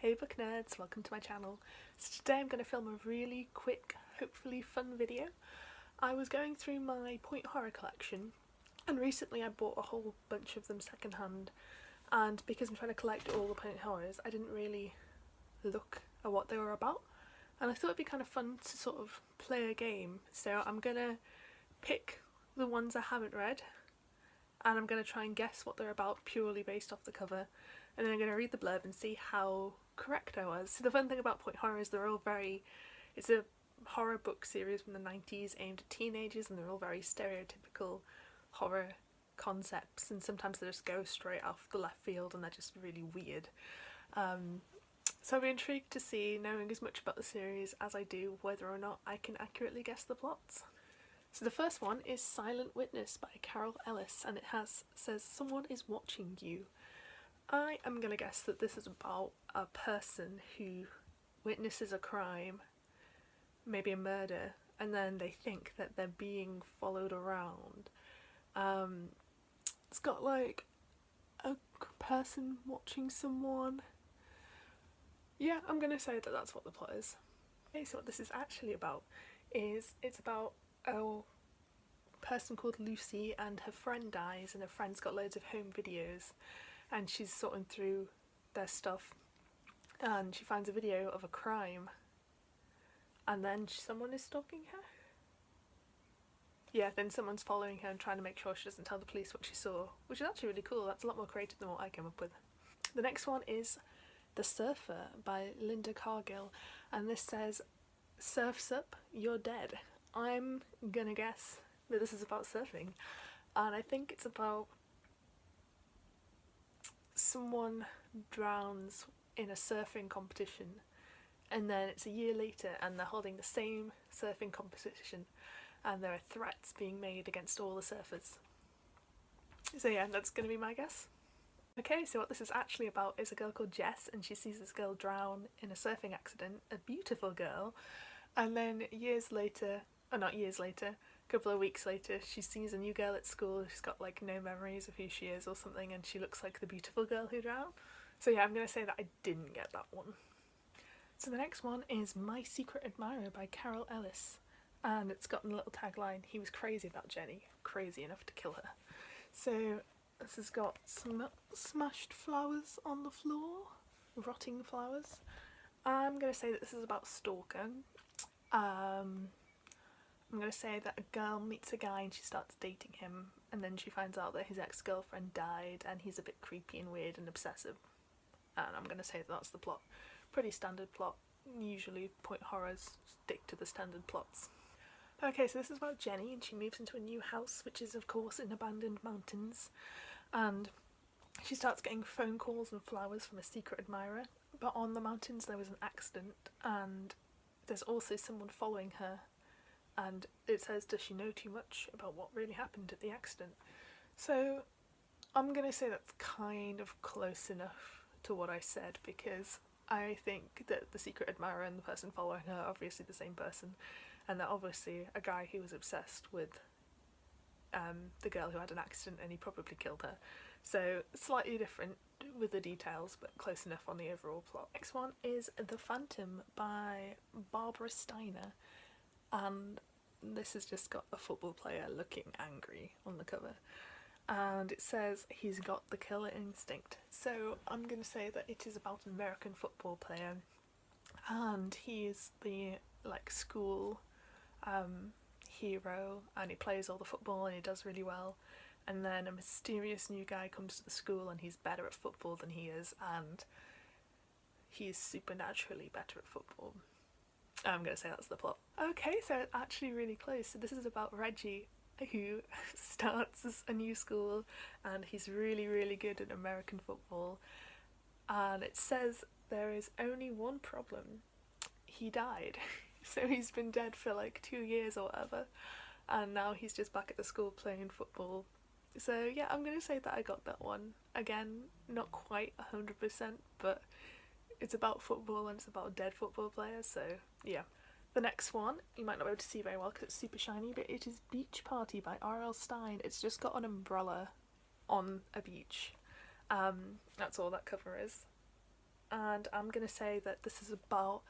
Hey book nerds, welcome to my channel. So today I'm going to film a really quick, hopefully fun video. I was going through my Point Horror collection and recently I bought a whole bunch of them secondhand, and because I'm trying to collect all the Point Horrors I didn't really look at what they were about, and I thought it'd be kind of fun to sort of play a game. So I'm going to pick the ones I haven't read and I'm going to try and guess what they're about purely based off the cover, and then I'm going to read the blurb and see how correct I was. So the fun thing about Point Horror is they're all very, it's a horror book series from the 90s aimed at teenagers, and they're all very stereotypical horror concepts, and sometimes they just go straight off the left field and they're just really weird. So I'll be intrigued to see, knowing as much about the series as I do, whether or not I can accurately guess the plots. So the first one is Silent Witness by Carol Ellis, and it says someone is watching you. I am going to guess that this is about a person who witnesses a crime, maybe a murder, and then they think that they're being followed around. It's got like a person watching someone. Yeah, I'm going to say that that's what the plot is. Okay, so what this is actually about is it's about a person called Lucy, and her friend dies, and her friend's got loads of home videos and she's sorting through their stuff and she finds a video of a crime and then someone is stalking her. Yeah, then someone's following her and trying to make sure she doesn't tell the police what she saw, which is actually really cool. That's a lot more creative than what I came up with. The next one is The Surfer by Linda Cargill, and this says, surf's up, you're dead. I'm gonna guess that this is about surfing, and I think it's about someone drowns in a surfing competition, and then it's a year later and they're holding the same surfing competition and there are threats being made against all the surfers. So yeah, that's going to be my guess. Okay, so what this is actually about is a girl called Jess, and she sees this girl drown in a surfing accident, a beautiful girl, and then years later, or not years later, a couple of weeks later, she sees a new girl at school. She's got like no memories of who she is or something, and she looks like the beautiful girl who drowned. So yeah, I'm going to say that I didn't get that one. So the next one is My Secret Admirer by Carol Ellis, and it's got a little tagline, he was crazy about Jenny, crazy enough to kill her. So this has got some smashed flowers on the floor, rotting flowers. I'm going to say that this is about stalker. I'm going to say that a girl meets a guy and she starts dating him, and then she finds out that his ex-girlfriend died and he's a bit creepy and weird and obsessive. And I'm going to say that that's the plot. Pretty standard plot. Usually Point Horrors stick to the standard plots. Okay, so this is about Jenny, and she moves into a new house, which is of course in abandoned mountains, and she starts getting phone calls and flowers from a secret admirer, but on the mountains there was an accident and there's also someone following her, and it says, does she know too much about what really happened at the accident? So I'm going to say that's kind of close enough to what I said, because I think that the secret admirer and the person following her are obviously the same person, and they're obviously a guy who was obsessed with the girl who had an accident and he probably killed her. So slightly different with the details, but close enough on the overall plot. Next one is The Phantom by Barbara Steiner, and this has just got a football player looking angry on the cover, and it says he's got the killer instinct. So I'm going to say that it is about an American football player, and he is the school hero, and he plays all the football and he does really well, and then a mysterious new guy comes to the school and he's better at football than he is, and he's supernaturally better at football. I'm going to say that's the plot. Okay, so it's actually really close. So this is about Reggie, who starts a new school and he's really, really good at American football, and it says there is only one problem. He died. So he's been dead for like 2 years or whatever, and now he's just back at the school playing football. So yeah, I'm going to say that I got that one. Again, not quite 100%, but it's about football and it's about a dead football player, so yeah. The next one, you might not be able to see very well because it's super shiny, but it is Beach Party by R.L. Stine. It's just got an umbrella on a beach. That's all that cover is. and I'm going to say that this is about,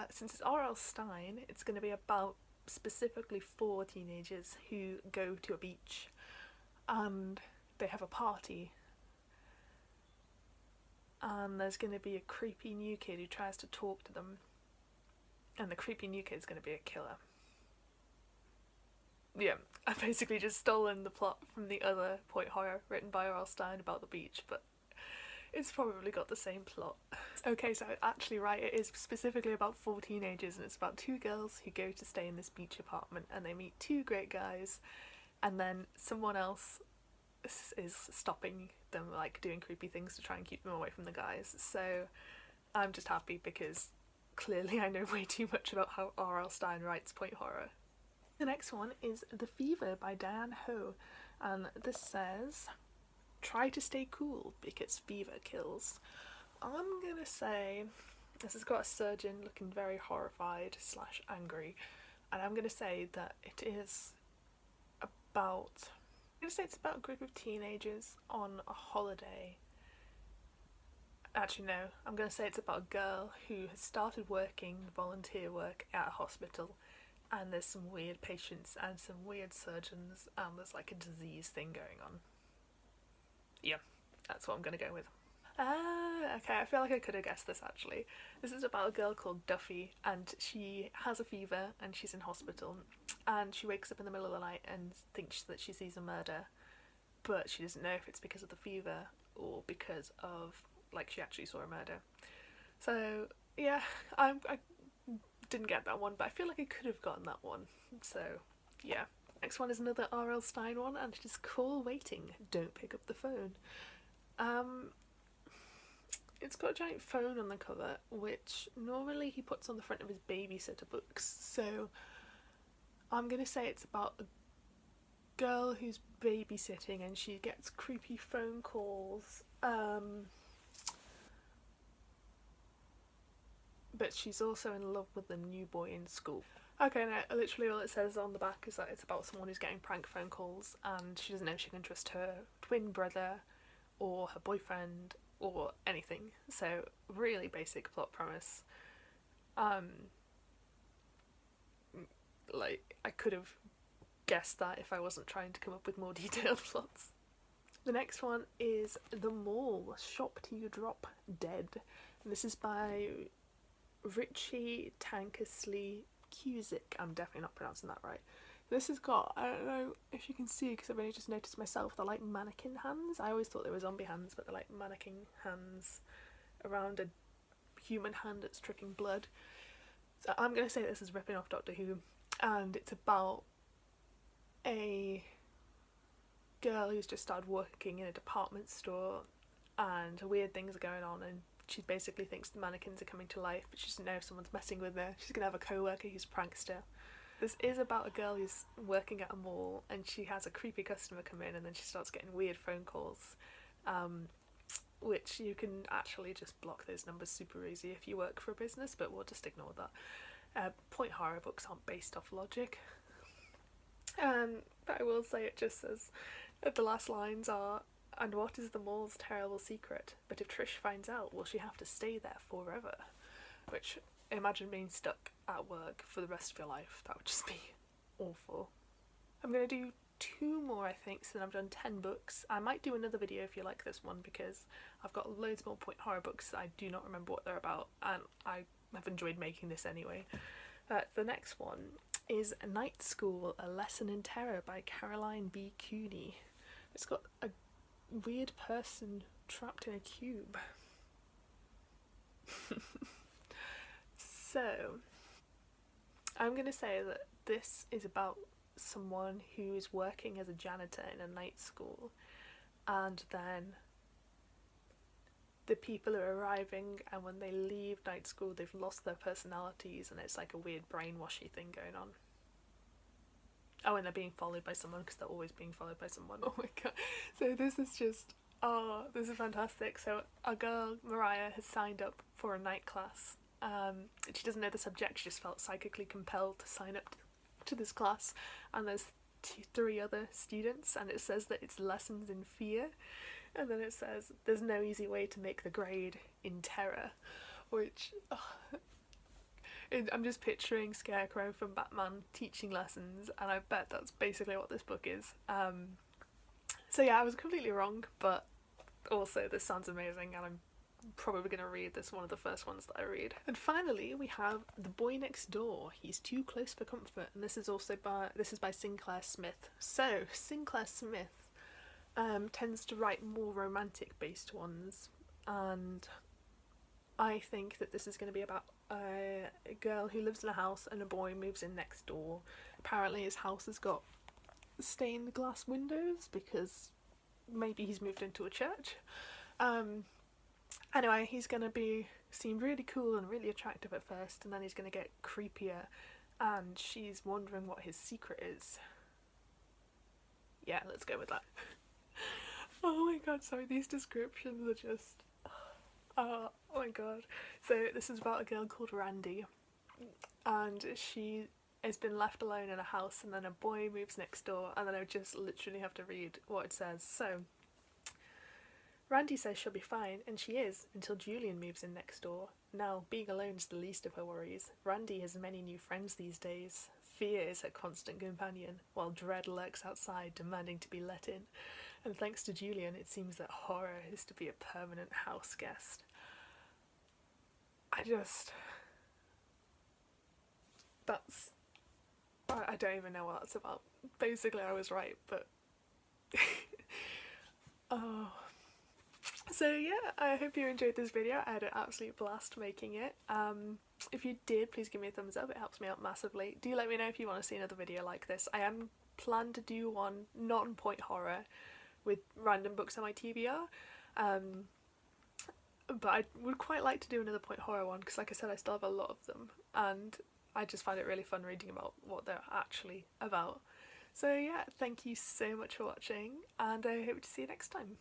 since it's R.L. Stine, it's going to be about specifically 4 teenagers who go to a beach and they have a party, and there's going to be a creepy new kid who tries to talk to them, and the creepy new kid is going to be a killer. Yeah, I've basically just stolen the plot from the other point horror written by R.L. Stine about the beach, but it's probably got the same plot. Okay, so actually right, it is specifically about 4 teenagers, and it's about 2 girls who go to stay in this beach apartment, and they meet 2 great guys, and then someone else is stopping them, like doing creepy things to try and keep them away from the guys. So I'm just happy because clearly I know way too much about how R.L. Stine writes point horror. The next one is The Fever by Diane Ho, and this says, try to stay cool because fever kills. I'm gonna say this has got a surgeon looking very horrified / angry, and I'm gonna say that it is about, I'm gonna say it's about a group of teenagers on a holiday. Actually no, I'm gonna say it's about a girl who has started working volunteer work at a hospital, and there's some weird patients and some weird surgeons, and there's like a disease thing going on. Yeah, that's what I'm gonna go with. Okay, I feel like I could have guessed this actually. This is about a girl called Duffy, and she has a fever and she's in hospital, and she wakes up in the middle of the night and thinks that she sees a murder, but she doesn't know if it's because of the fever or because of, like, she actually saw a murder. So yeah, I didn't get that one, but I feel like I could have gotten that one. So yeah. Next one is another R.L. Stine one, and it is Call Waiting, Don't Pick Up the Phone. It's got a giant phone on the cover, which normally he puts on the front of his babysitter books, so I'm gonna say it's about a girl who's babysitting and she gets creepy phone calls, but she's also in love with the new boy in school. Okay, no, literally all it says on the back is that it's about someone who's getting prank phone calls, and she doesn't know if she can trust her twin brother or her boyfriend or anything. So really basic plot premise. Like, I could have guessed that if I wasn't trying to come up with more detailed plots. The next one is The Mall, Shop Till You Drop Dead, and this is by Richie Tankersley Cusick. I'm definitely not pronouncing that right. This has got, I don't know if you can see because I've only just noticed myself, they're like mannequin hands. I always thought they were zombie hands, but they're like mannequin hands around a human hand that's dripping blood. So I'm going to say this is ripping off Doctor Who, and it's about a girl who's just started working in a department store, and weird things are going on, and she basically thinks the mannequins are coming to life, but she doesn't know if someone's messing with her. She's gonna have a co-worker who's a prankster. This is about a girl who's working at a mall, and she has a creepy customer come in, and then she starts getting weird phone calls, which you can actually just block those numbers super easy if you work for a business, but we'll just ignore that. Point horror books aren't based off logic. But I will say it just says, the last lines are, and what is the mall's terrible secret? But if Trish finds out, will she have to stay there forever? Which, imagine being stuck at work for the rest of your life. That would just be awful. I'm going to do 2 more, I think, so then I've done 10 books. I might do another video if you like this one, because I've got loads more point horror books that I do not remember what they're about, and I have enjoyed making this anyway. The next one is Night School, A Lesson in Terror by Caroline B. Cooney. It's got a weird person trapped in a cube. So, I'm going to say that this is about someone who is working as a janitor in a night school, and then the people are arriving, and when they leave night school they've lost their personalities, and it's like a weird brainwashy thing going on. Oh, and they're being followed by someone, because they're always being followed by someone. Oh my god. So this is just, oh, this is fantastic. So our girl, Mariah, has signed up for a night class. She doesn't know the subject, she just felt psychically compelled to sign up to this class. And there's 3 other students, and it says that it's lessons in fear. And then it says, there's no easy way to make the grade. in terror, which I'm just picturing Scarecrow from Batman teaching lessons, and I bet that's basically what this book is. So yeah, I was completely wrong, but also this sounds amazing, and I'm probably going to read this, one of the first ones that I read. And finally, we have The Boy Next Door. He's Too Close for Comfort, and this is by Sinclair Smith. So Sinclair Smith tends to write more romantic based ones, and I think that this is going to be about a girl who lives in a house and a boy moves in next door. Apparently his house has got stained glass windows because maybe he's moved into a church. Anyway, he's going to seem really cool and really attractive at first, and then he's going to get creepier, and she's wondering what his secret is. Yeah, let's go with that. Oh my god, sorry, these descriptions are just... oh my god. So this is about a girl called Randy, and she has been left alone in a house, and then a boy moves next door, and then I just literally have to read what it says. So, Randy says she'll be fine, and she is, until Julian moves in next door. Now, being alone is the least of her worries. Randy has many new friends these days. Fear is her constant companion, while dread lurks outside, demanding to be let in. And thanks to Julian, it seems that horror is to be a permanent house guest. I don't even know what that's about. Basically, I was right, but... oh... So yeah, I hope you enjoyed this video. I had an absolute blast making it. If you did, please give me a thumbs up, it helps me out massively. Do let me know if you want to see another video like this. I am planned to do one not on point horror with random books on my TBR, but I would quite like to do another point horror one because, like I said, I still have a lot of them, and I just find it really fun reading about what they're actually about. So yeah, thank you so much for watching, and I hope to see you next time.